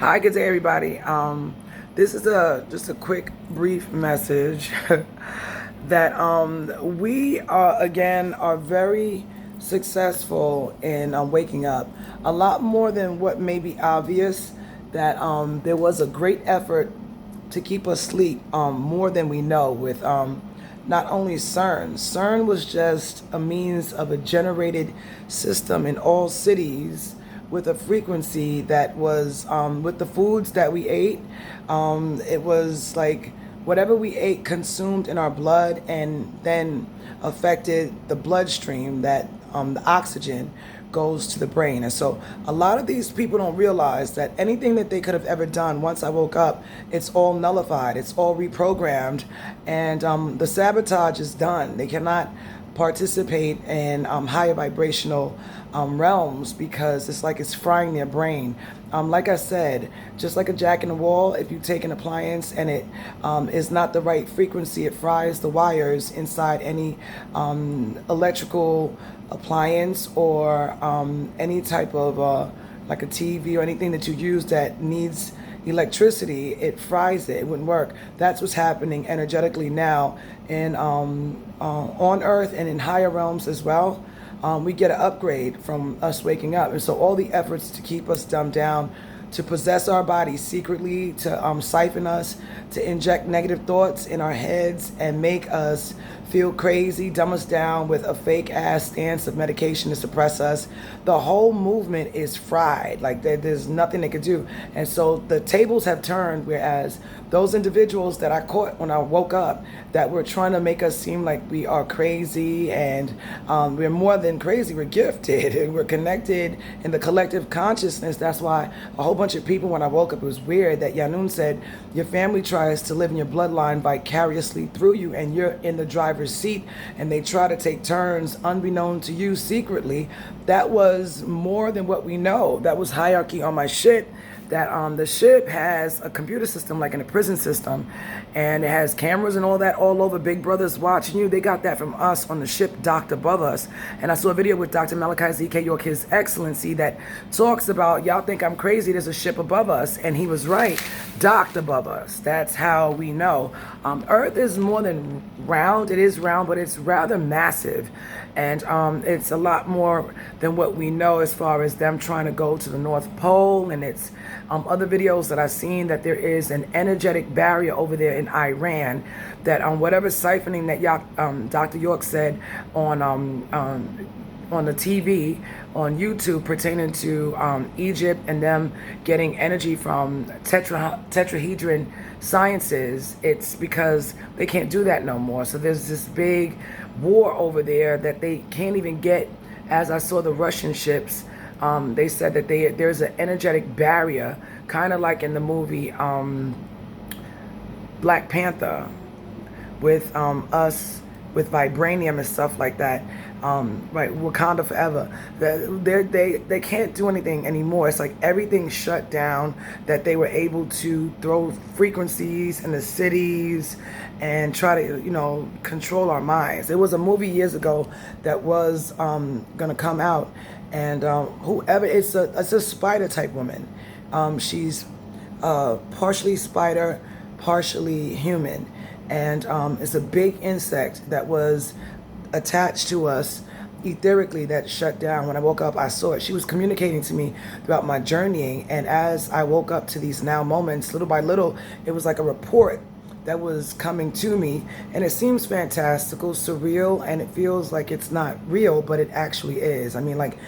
Hi, good day, everybody. This is just a quick, brief message that we are very successful in waking up. A lot more than what may be obvious. That there was a great effort to keep us asleep more than we know with not only CERN. CERN was just a means of a generated system in all cities with a frequency that was with the foods that we ate. It was like whatever we ate consumed in our blood and then affected the bloodstream that the oxygen goes to the brain. And so a lot of these people don't realize that anything that they could have ever done once I woke up, it's all nullified, it's all reprogrammed, and the sabotage is done. They cannot participate in higher vibrational realms because it's like it's frying their brain. Like I said, just like a jack in the wall, if you take an appliance and it is not the right frequency, it fries the wires inside any electrical appliance or any type of like a TV or anything that you use that needs electricity. It fries it. It wouldn't work. That's what's happening energetically now in on Earth and in higher realms as well. We get an upgrade from us waking up, and so all the efforts to keep us dumbed down, to possess our bodies secretly, to siphon us, to inject negative thoughts in our heads and make us feel crazy, dumb us down with a fake ass stance of medication to suppress us. The whole movement is fried. Like there's nothing they could do. And so the tables have turned, whereas those individuals that I caught when I woke up that were trying to make us seem like we are crazy, and we're more than crazy, we're gifted and we're connected in the collective consciousness. That's why a whole bunch of people, when I woke up, it was weird that Yanun said your family tries to live in your bloodline vicariously through you, and you're in the driver's seat, and they try to take turns unbeknown to you secretly. That was more than what we know. That was hierarchy on my shit. That the ship has a computer system like in a prison system, and it has cameras and all that all over. Big Brother's watching you. They got that from us on the ship docked above us. And I saw a video with Dr. Malachi Z.K. York, His Excellency, that talks about, y'all think I'm crazy, there's a ship above us. And he was right, docked above us. That's how we know. Earth is more than round. It is round, but it's rather massive. And it's a lot more than what we know as far as them trying to go to the North Pole. And it's other videos that I've seen that there is an energetic barrier over there in Iran that whatever siphoning that Dr. York said on the TV, on YouTube, pertaining to Egypt and them getting energy from tetrahedron sciences, it's because they can't do that no more. So there's this big war over there that they can't even get. As I saw the Russian ships, they said that there's an energetic barrier, kind of like in the movie Black Panther, with us with vibranium and stuff like that. Right, Wakanda forever. They can't do anything anymore. It's like everything's shut down. That they were able to throw frequencies in the cities and try to control our minds. There was a movie years ago that was gonna come out, and whoever it's a spider type woman. She's partially spider, partially human, and it's a big insect that was attached to us etherically that shut down. When I woke up, I saw it. She was communicating to me throughout my journeying, and as I woke up to these now moments, little by little, it was like a report that was coming to me, and it seems fantastical, surreal, and it feels like it's not real, but it actually is. I mean, like,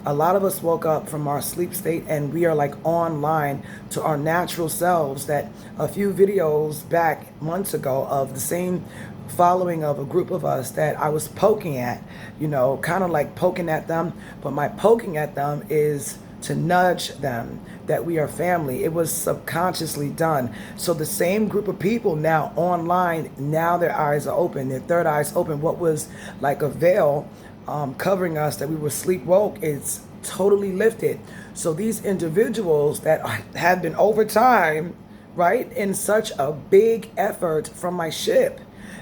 a lot of us woke up from our sleep state and we are like online to our natural selves. That a few videos back months ago of the same following of a group of us that I was poking at, kind of like poking at them, but my poking at them is to nudge them that we are family. It was subconsciously done. So the same group of people now online, now their eyes are open, their third eye's open. What was like a veil covering us, that we were sleep woke, it's totally lifted. So these individuals that have been over time, right, in such a big effort from my ship,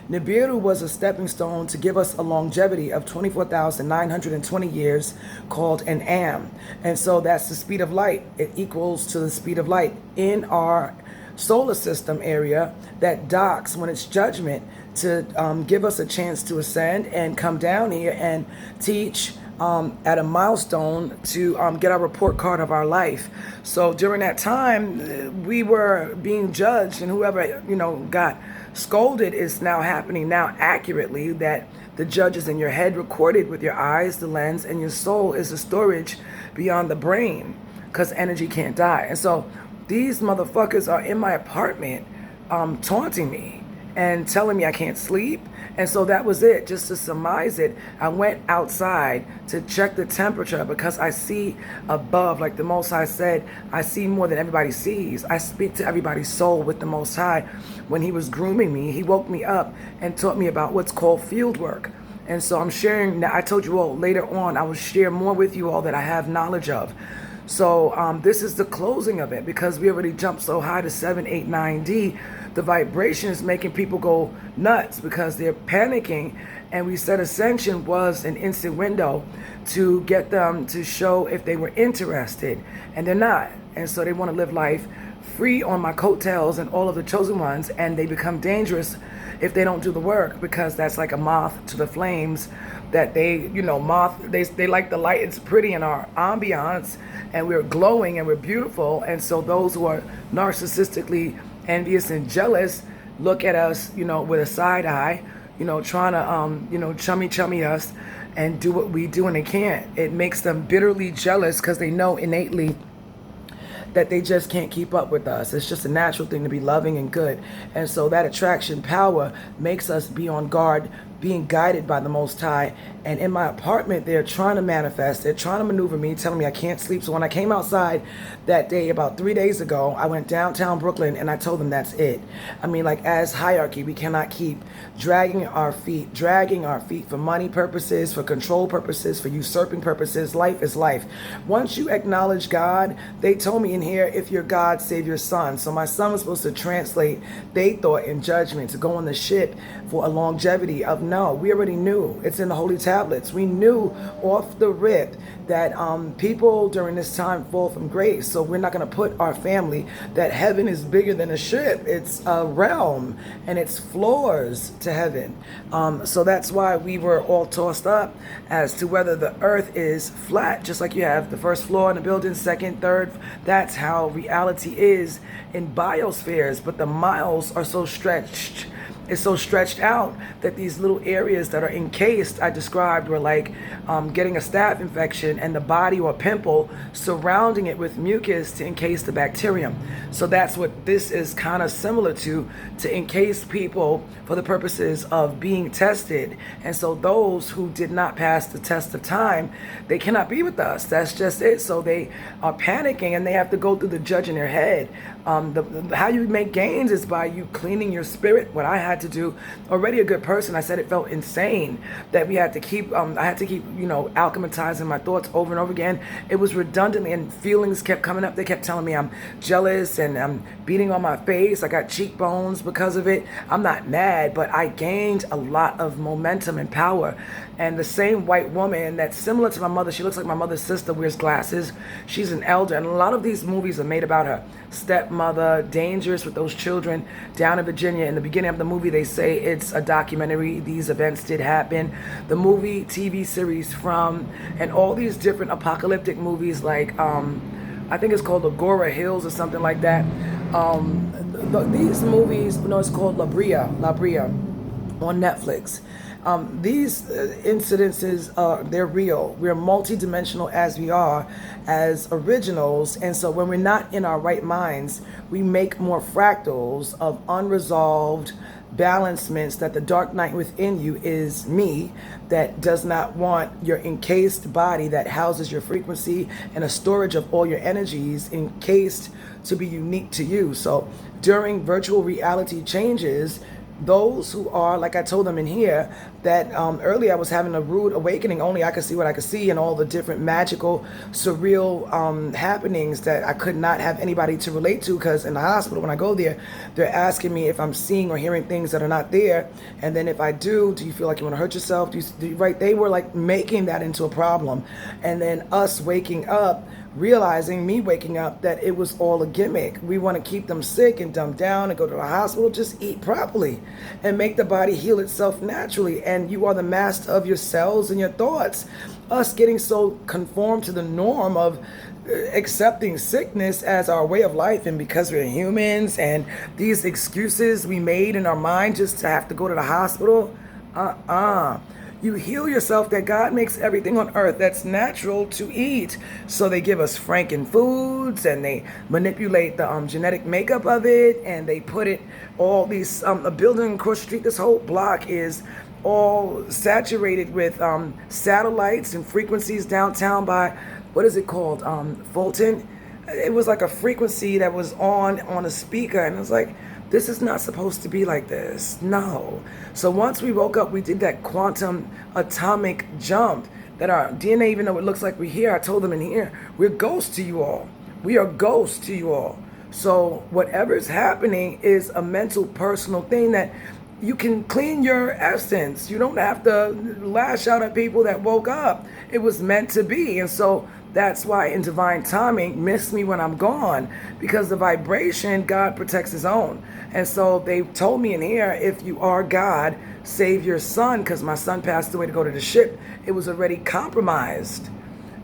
Nibiru was a stepping stone to give us a longevity of 24,920 years called an am. And so that's the speed of light. It equals to the speed of light in our solar system area that docks when it's judgment to give us a chance to ascend and come down here and teach at a milestone to get our report card of our life. So during that time, we were being judged, and whoever got scolded is now happening now accurately. That the judge is in your head, recorded with your eyes, the lens, and your soul is the storage beyond the brain, because energy can't die. And so these motherfuckers are in my apartment, taunting me and telling me I can't sleep. And so that was it. Just to surmise it, I went outside to check the temperature, because I see above, like the Most High said, I see more than everybody sees. I speak to everybody's soul with the Most High. When he was grooming me, he woke me up and taught me about what's called field work. And so I'm sharing, I told you all later on, I will share more with you all that I have knowledge of. So this is the closing of it, because we already jumped so high to 7, 8, 9D. The vibration is making people go nuts because they're panicking. And we said ascension was an instant window to get them to show if they were interested. And they're not. And so they want to live life free on my coattails and all of the chosen ones. And they become dangerous if they don't do the work, because that's like a moth to the flames. That they like the light. It's pretty in our ambiance, and we're glowing and we're beautiful. And so those who are narcissistically envious and jealous look at us, with a side eye, trying to, chummy us and do what we do, and they can't. It makes them bitterly jealous because they know innately that they just can't keep up with us. It's just a natural thing to be loving and good. And so that attraction power makes us be on guard, being guided by the Most High. And in my apartment, they're trying to manifest. They're trying to maneuver me, telling me I can't sleep. So when I came outside that day, about 3 days ago, I went downtown Brooklyn and I told them that's it. I mean, like, as hierarchy, we cannot keep dragging our feet for money purposes, for control purposes, for usurping purposes. Life is life. Once you acknowledge God, they told me in here, if you're God, save your son. So my son was supposed to translate they thought in judgment to go on the ship for a longevity of no. We already knew. It's in the holy tablets. We knew off the rip that people during this time fall from grace. So we're not going to put our family, that heaven is bigger than a ship. It's a realm, and it's floors to heaven. So that's why we were all tossed up as to whether the earth is flat, just like you have the first floor in the building, second, third. That's how reality is in biospheres. But the miles are so stretched. It's so stretched out that these little areas that are encased, I described, were like getting a staph infection and the body or pimple surrounding it with mucus to encase the bacterium. So that's what this is kind of similar to encase people for the purposes of being tested. And so those who did not pass the test of time, they cannot be with us. That's just it. So they are panicking, and they have to go through the judge in their head. How you make gains is by you cleaning your spirit. What I had to do, already a good person, I said it felt insane that we had to keep, I had to keep, alchematizing my thoughts over and over again. It was redundant, and feelings kept coming up. They kept telling me I'm jealous and I'm beating on my face. I got cheekbones because of it. I'm not mad, but I gained a lot of momentum and power. And the same white woman that's similar to my mother, she looks like my mother's sister, wears glasses. She's an elder. And a lot of these movies are made about her stepmother, dangerous with those children down in Virginia. In the beginning of the movie, they say it's a documentary. These events did happen. The movie, TV series from, and all these different apocalyptic movies like, I think it's called Agora Hills or something like that. These movies, it's called La Brea on Netflix. These incidences, they're real. We're multidimensional as we are as originals. And so when we're not in our right minds, we make more fractals of unresolved balancements that the dark night within you is me, that does not want your encased body that houses your frequency and a storage of all your energies encased to be unique to you. So during virtual reality changes, those who are, like I told them in here, that earlier I was having a rude awakening. Only I could see what I could see, and all the different magical, surreal happenings that I could not have anybody to relate to, because in the hospital, when I go there, they're asking me if I'm seeing or hearing things that are not there. And then if I do you feel like you want to hurt yourself? Right? They were like making that into a problem. And then us waking up, realizing, me waking up, that it was all a gimmick. We want to keep them sick and dumbed down and go to the hospital. Just eat properly and make the body heal itself naturally. And you are the master of your cells and your thoughts. Us getting so conformed to the norm of accepting sickness as our way of life, and because we're humans, and these excuses we made in our mind just to have to go to the hospital. You heal yourself, that God makes everything on earth that's natural to eat. So they give us Franken foods, and they manipulate the genetic makeup of it, and they put it, all these, a building across the street, this whole block is all saturated with satellites and frequencies downtown by, what is it called, Fulton. It was like a frequency that was on a speaker, and it was like, this is not supposed to be like this. No. So once we woke up, we did that quantum atomic jump, that our DNA, even though it looks like we're here, I told them in here, we're ghosts to you all. We are ghosts to you all. So whatever's happening is a mental, personal thing that you can clean your essence. You don't have to lash out at people that woke up. It was meant to be. And so that's why in divine timing, miss me when I'm gone, because the vibration, God protects his own. And so they told me in here, if you are God, save your son, because my son passed away to go to the ship. It was already compromised.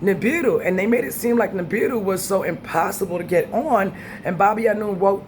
Nibiru, and they made it seem like Nibiru was so impossible to get on. And Bobby Anu wrote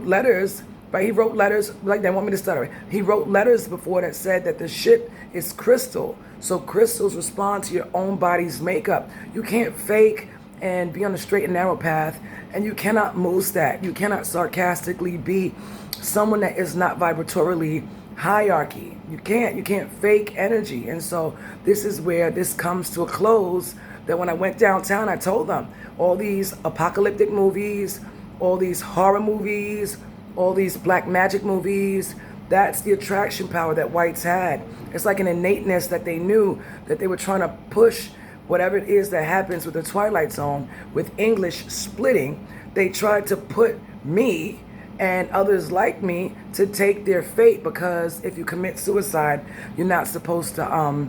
letters, but he wrote letters, like they want me to stutter. He wrote letters before that said that the ship is crystal. So crystals respond to your own body's makeup. You can't fake and be on the straight and narrow path, and you cannot move that. You cannot sarcastically be someone that is not vibratorily hierarchy. You can't fake energy. And so this is where this comes to a close, that when I went downtown, I told them all these apocalyptic movies, all these horror movies, all these black magic movies, that's the attraction power that whites had. It's like an innateness that they knew, that they were trying to push whatever it is that happens with the Twilight Zone, with English splitting. They tried to put me and others like me to take their fate, because if you commit suicide, you're not supposed to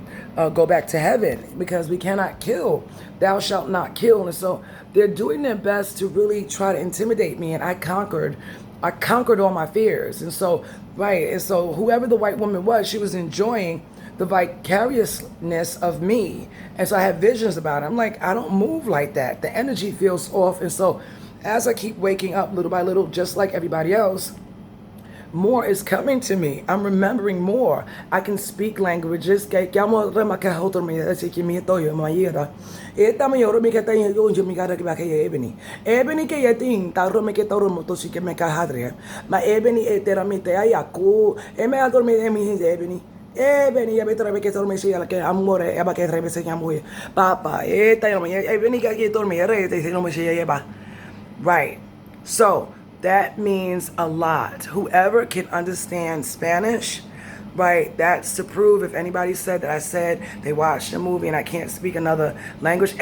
go back to heaven, because we cannot kill. Thou shalt not kill. And so they're doing their best to really try to intimidate me, and I conquered all my fears. And so, right, and so whoever the white woman was, she was enjoying the vicariousness of me. And so I had visions about it. I'm like, I don't move like that. The energy feels off. And so as I keep waking up little by little, just like everybody else, more is coming to me. I'm remembering more. I can speak languages. Right. So that means a lot. Whoever can understand Spanish, right, that's to prove, if anybody said that I said they watched a movie and I can't speak another language.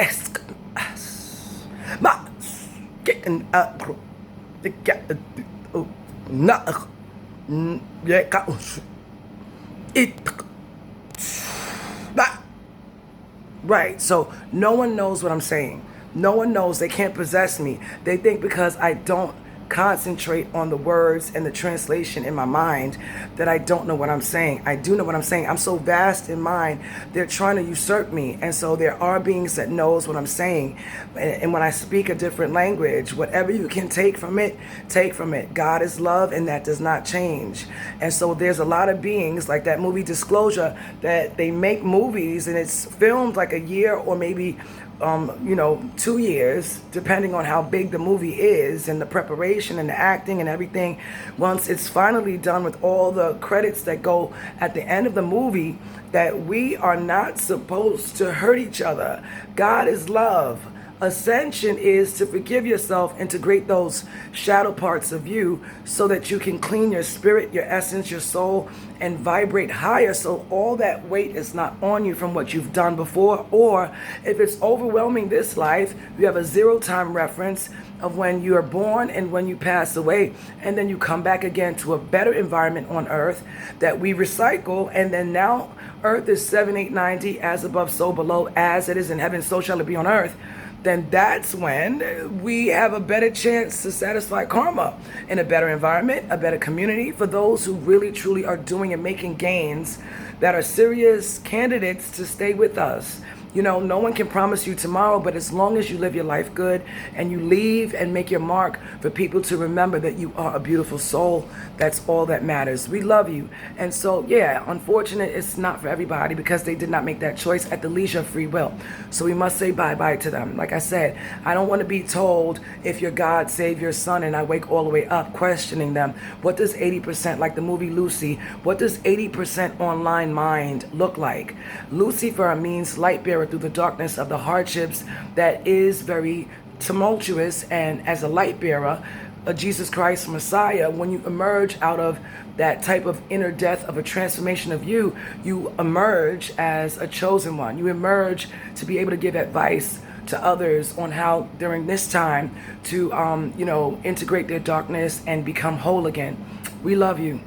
Right, so no one knows what I'm saying. No one knows. They can't possess me. They think because I don't concentrate on the words and the translation in my mind that I don't know what I'm saying. I do know what I'm saying. I'm so vast in mind, they're trying to usurp me. And so there are beings that knows what I'm saying. And when I speak a different language, whatever you can take from it, take from it. God is love, and that does not change. And so there's a lot of beings, like that movie Disclosure, that they make movies and it's filmed like a year or maybe 2 years, depending on how big the movie is and the preparation and the acting and everything. Once it's finally done with all the credits that go at the end of the movie, that we are not supposed to hurt each other. God is love. Ascension is to forgive yourself, integrate those shadow parts of you so that you can clean your spirit, your essence, your soul, and vibrate higher, so all that weight is not on you from what you've done before. Or if it's overwhelming this life, you have a zero time reference of when you are born and when you pass away, and then you come back again to a better environment on earth that we recycle. And then now earth is 7890, as above so below, as it is in heaven so shall it be on earth. Then that's when we have a better chance to satisfy karma in a better environment, a better community, for those who really truly are doing and making gains, that are serious candidates to stay with us. You know, no one can promise you tomorrow, but as long as you live your life good and you leave and make your mark for people to remember that you are a beautiful soul, that's all that matters. We love you. And so, yeah, unfortunate it's not for everybody because they did not make that choice at the leisure of free will. So we must say bye-bye to them. Like I said, I don't want to be told if your God saved your son and I wake all the way up questioning them. What does 80%, like the movie Lucy, what does 80% online mind look like? Lucifer means light bearer through the darkness of the hardships that is very tumultuous. And as a light bearer, a Jesus Christ Messiah, when you emerge out of that type of inner death of a transformation of you, you emerge as a chosen one. You emerge to be able to give advice to others on how during this time to integrate their darkness and become whole again. We love you.